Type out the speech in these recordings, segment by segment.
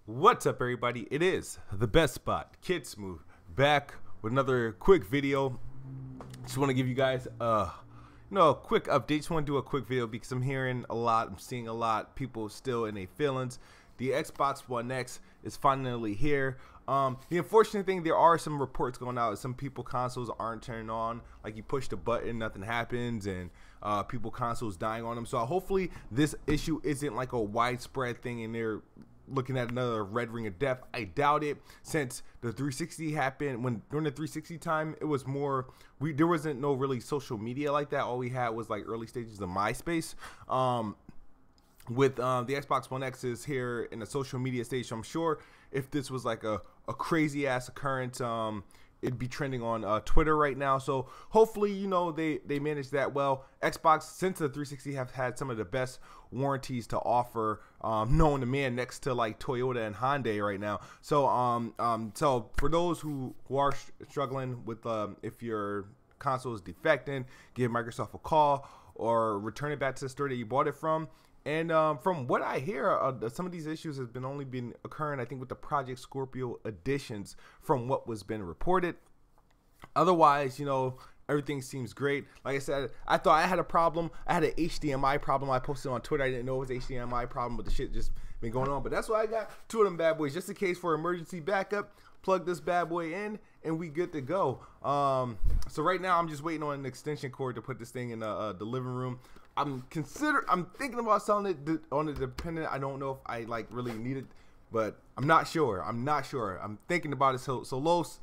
What's up, everybody? It is the best spot, KidSmoove, back with another quick video. Just want to give you guys a quick update. Just want to do a quick video because I'm hearing a lot, I'm seeing a lot, people still in their feelings. The Xbox One X is finally here. The unfortunate thing, there are some reports going out. Some people consoles aren't turning on. Like you push the button, nothing happens, and people consoles dying on them. So hopefully this issue isn't like a widespread thing and they're looking at another red ring of death. I doubt it, since the 360 happened. During the 360 time, it was more, there wasn't no really social media like that. All we had was like early stages of MySpace. With the Xbox One X is here in the social media stage, so I'm sure if this was like a crazy ass occurrence, it'd be trending on Twitter right now. So hopefully, they managed that well. Xbox, since the 360, have had some of the best warranties to offer, known to man, next to like Toyota and Hyundai right now. So so for those who are struggling with if your console is defecting, give Microsoft a call or return it back to the store that you bought it from. And from what I hear, some of these issues have only been occurring, I think, with the Project Scorpio editions from what was been reported. Otherwise, everything seems great. Like I said, I thought I had a problem. I had an HDMI problem. I posted on Twitter. I didn't know it was an HDMI problem, but the shit just been going on. But that's why I got two of them bad boys, just in case for emergency backup. Plug this bad boy in, and we good to go. So right now, I'm just waiting on an extension cord to put this thing in the living room. I'm thinking about selling it on a dependent. I don't know if I really need it, but I'm not sure. I'm thinking about it. So Los,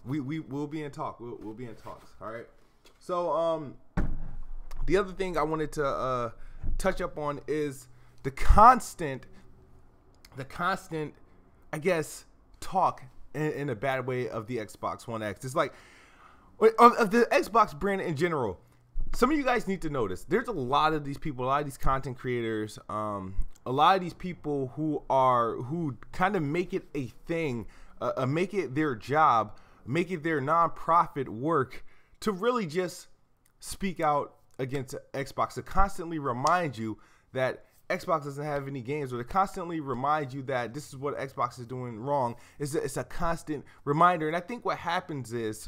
we'll be in talk. We'll be in talks. All right. So the other thing I wanted to touch up on is the constant, I guess, talk in a bad way of the Xbox One X. It's like of the Xbox brand in general. Some of you guys need to notice there's a lot of these people, a lot of these content creators, a lot of these people who kind of make it a thing, make it their job, make it their nonprofit work to really just speak out against Xbox, to constantly remind you that Xbox doesn't have any games, or to constantly remind you that this is what Xbox is doing wrong. It's a constant reminder. And I think what happens is,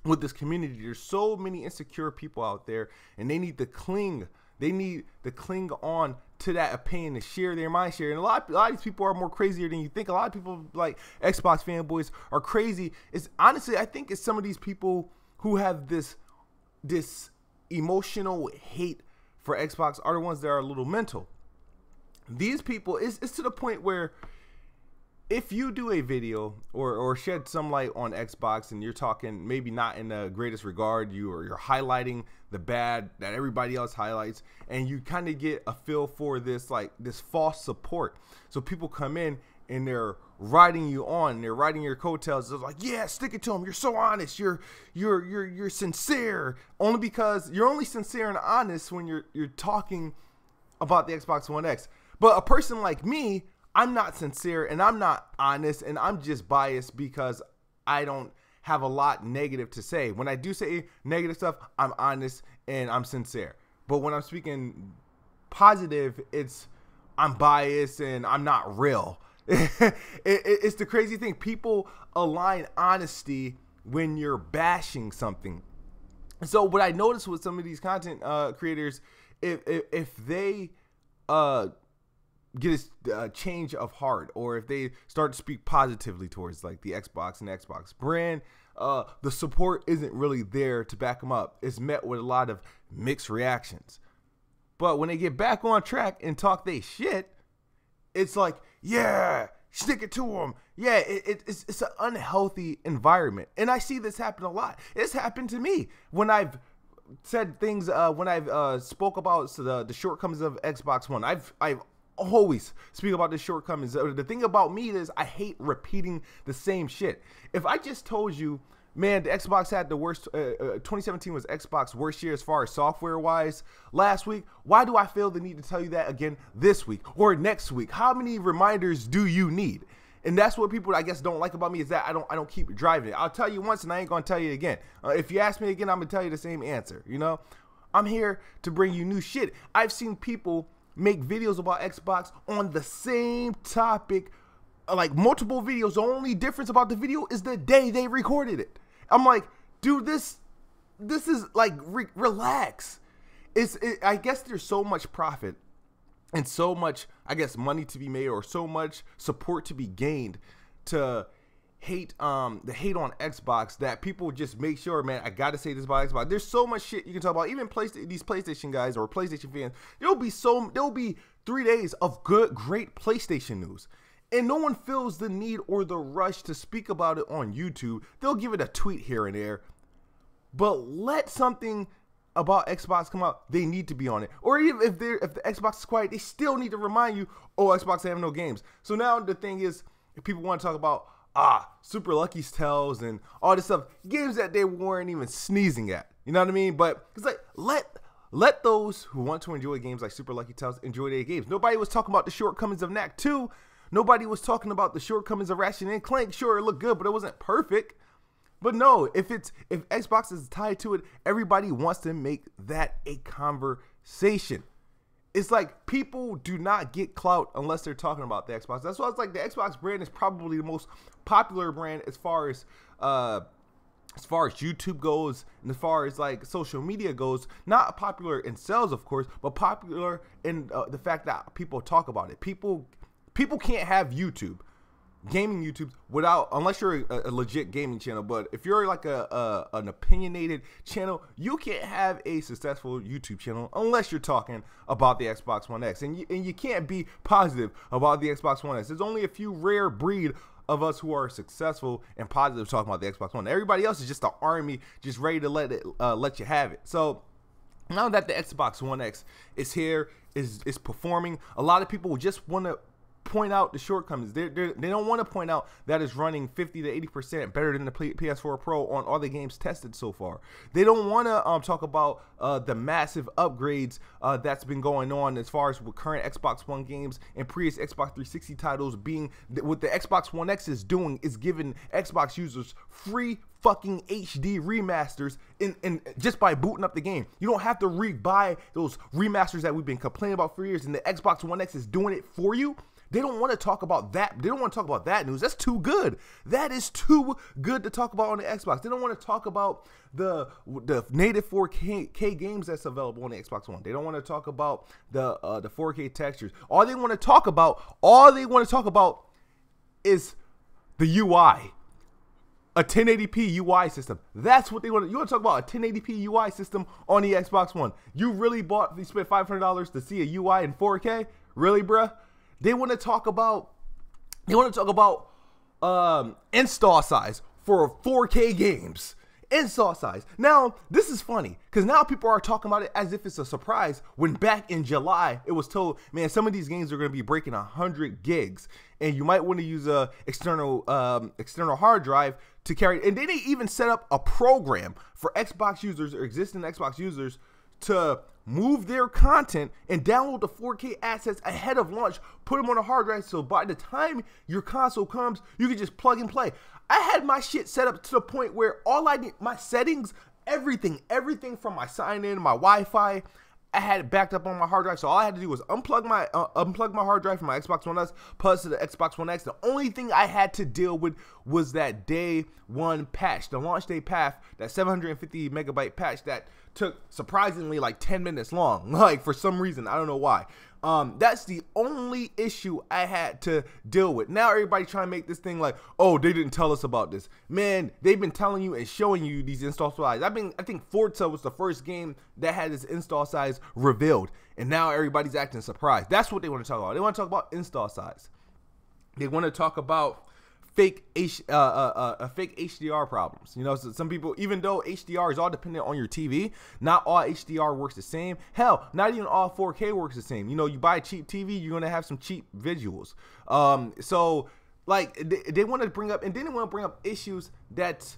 with this community, there's so many insecure people out there, and they need to cling on to that opinion, to share their mind share. And a lot of these people are more crazier than you think. A lot of people, like Xbox fanboys, are crazy. It's honestly, I think it's some of these people who have this emotional hate for Xbox are the ones that are a little mental. These people, it's to the point where if you do a video or shed some light on Xbox, and you're talking maybe not in the greatest regard, you're highlighting the bad that everybody else highlights, and you kind of get a feel for this false support. So people come in and they're riding you on, they're riding your coattails. They're like, yeah, stick it to them. You're so honest. You're sincere. Only because you're only sincere and honest when you're talking about the Xbox One X. But a person like me, I'm not sincere and I'm not honest, and I'm just biased because I don't have a lot negative to say. When I do say negative stuff, I'm honest and I'm sincere. But when I'm speaking positive, I'm biased and I'm not real. It's the crazy thing. People align honesty when you're bashing something. So what I noticed with some of these content creators, if they get a change of heart, or if they start to speak positively towards like the Xbox and the Xbox brand, the support isn't really there to back them up. It's met with a lot of mixed reactions. But when they get back on track and talk they shit, it's like, yeah, stick it to them. Yeah, it's an unhealthy environment. And I see this happen a lot. It's happened to me when I've said things, when I've spoke about the shortcomings of Xbox One. I've always speak about the shortcomings. The thing about me is I hate repeating the same shit. If I just told you, man, the Xbox had the worst, 2017 was Xbox's worst year as far as software wise last week, why do I feel the need to tell you that again this week or next week? How many reminders do you need? And that's what people, I guess, don't like about me, is that I don't keep driving it. I'll tell you once and I ain't gonna tell you again. If you ask me again, I'm gonna tell you the same answer. I'm here to bring you new shit. I've seen people make videos about Xbox on the same topic like multiple videos. The only difference about the video is the day they recorded it. I'm like, dude, this is like relax. I guess there's so much profit and so much, I guess, money to be made, or so much support to be gained to hate on Xbox, that people just make sure, man, I gotta say this about Xbox. There's so much shit you can talk about. Even these PlayStation guys or PlayStation fans, there'll be 3 days of great PlayStation news, and no one feels the need or the rush to speak about it on YouTube. They'll give it a tweet here and there, but let something about Xbox come out, they need to be on it. Or even if the Xbox is quiet, they still need to remind you, oh, Xbox have no games. So now the thing is, if people want to talk about Super Lucky's Tales and all this stuff, games that they weren't even sneezing at, you know what I mean? But it's like, let those who want to enjoy games like Super Lucky Tales enjoy their games. Nobody was talking about the shortcomings of Knack 2. Nobody was talking about the shortcomings of Ratchet and Clank. Sure, it looked good, but it wasn't perfect. But no, if Xbox is tied to it, everybody wants to make that a conversation. It's like, people do not get clout unless they're talking about the Xbox. That's why it's like the Xbox brand is probably the most popular brand as far as YouTube goes, and as far as like social media goes. Not popular in sales, of course, but popular in the fact that people talk about it. People can't have gaming YouTube without, unless you're a legit gaming channel. But if you're like an opinionated channel, you can't have a successful YouTube channel unless you're talking about the Xbox One X, and you can't be positive about the Xbox One X. There's only a few rare breed of us who are successful and positive talking about the Xbox One. Everybody else is just an army, just ready to let you have it. So now that the Xbox One X is here, is performing, a lot of people just want to point out the shortcomings. They don't want to point out that it's running 50 to 80% better than the PS4 Pro on all the games tested so far. They don't want to talk about the massive upgrades that's been going on as far as with current Xbox One games and previous Xbox 360 titles being. What the Xbox One X is doing is giving Xbox users free fucking HD remasters in just by booting up the game. You don't have to buy those remasters that we've been complaining about for years, and the Xbox One X is doing it for you. They don't want to talk about that. They don't want to talk about that news. That's too good. That is too good to talk about on the Xbox. They don't want to talk about the native 4K games that's available on the Xbox One. They don't want to talk about the 4K textures. All they want to talk about is the UI. A 1080p UI system. That's what they want. You want to talk about a 1080p UI system on the Xbox One? You spent $500 to see a UI in 4K? Really, bruh? They want to talk about install size for 4K games. Install size. Now, this is funny because now people are talking about it as if it's a surprise, when back in July it was told, man, some of these games are going to be breaking 100 gigs and you might want to use a external hard drive to carry. And they didn't even set up a program for Xbox users or existing Xbox users to move their content and download the 4K assets ahead of launch, put them on a hard drive, so by the time your console comes, you can just plug and play. I had my shit set up to the point where all I need, my settings, everything from my sign-in, my Wi-Fi, I had it backed up on my hard drive. So all I had to do was unplug my hard drive from my Xbox One S plus to the Xbox One X. The only thing I had to deal with was that day one patch, the launch day patch, that 750 megabyte patch that took surprisingly like 10 minutes long. Like, for some reason, I don't know why. That's the only issue I had to deal with. Now everybody trying to make this thing like, oh, they didn't tell us about this. Man, they've been telling you and showing you these install size. I think Forza was the first game that had this install size revealed, and now everybody's acting surprised. That's what they want to talk about. They want to talk about install size. They want to talk about fake HDR problems. You know, so some people, even though HDR is all dependent on your TV, not all HDR works the same. Hell, not even all 4K works the same. You know, you buy a cheap TV, you're gonna have some cheap visuals. So like they want to bring up, and then they want to bring up issues that's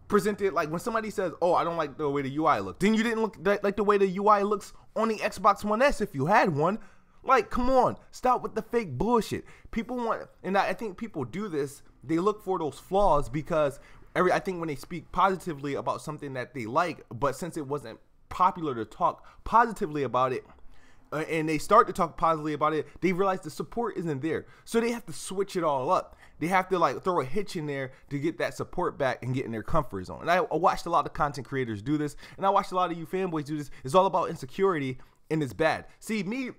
presented, like when somebody says, oh, I don't like the way the UI looks. Then you didn't look like the way the UI looks on the Xbox One S if you had one. Like, come on, stop with the fake bullshit. People want, and I think people do this, they look for those flaws because I think when they speak positively about something that they like, but since it wasn't popular to talk positively about it, and they start to talk positively about it, they realize the support isn't there. So they have to switch it all up. They have to like throw a hitch in there to get that support back and get in their comfort zone. And I watched a lot of content creators do this, and I watched a lot of you fanboys do this. It's all about insecurity, and it's bad. See, me,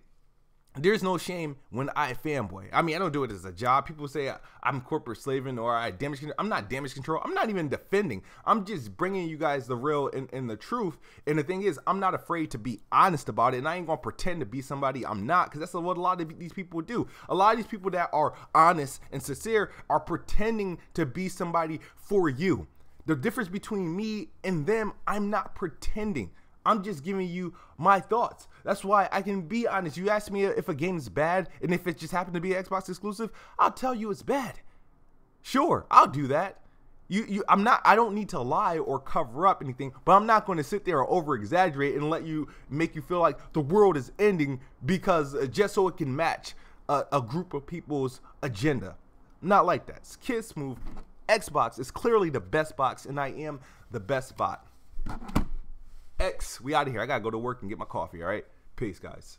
there's no shame when I fanboy. I mean, I don't do it as a job. People say I'm corporate slaving or I damage control. I'm not damage control. I'm not even defending. I'm just bringing you guys the real and the truth. And the thing is, I'm not afraid to be honest about it. And I ain't going to pretend to be somebody I'm not, because that's what a lot of these people do. A lot of these people that are honest and sincere are pretending to be somebody for you. The difference between me and them, I'm not pretending. I'm just giving you my thoughts. That's why I can be honest. You ask me if a game is bad, and if it just happened to be an Xbox exclusive, I'll tell you it's bad. Sure, I'll do that. I don't need to lie or cover up anything, but I'm not going to sit there or over exaggerate and make you feel like the world is ending because just so it can match a group of people's agenda. Not like that. It's KidSmoove. Xbox is clearly the best box, and I am the best bot. We out of here. I gotta go to work and get my coffee. All right, peace, guys.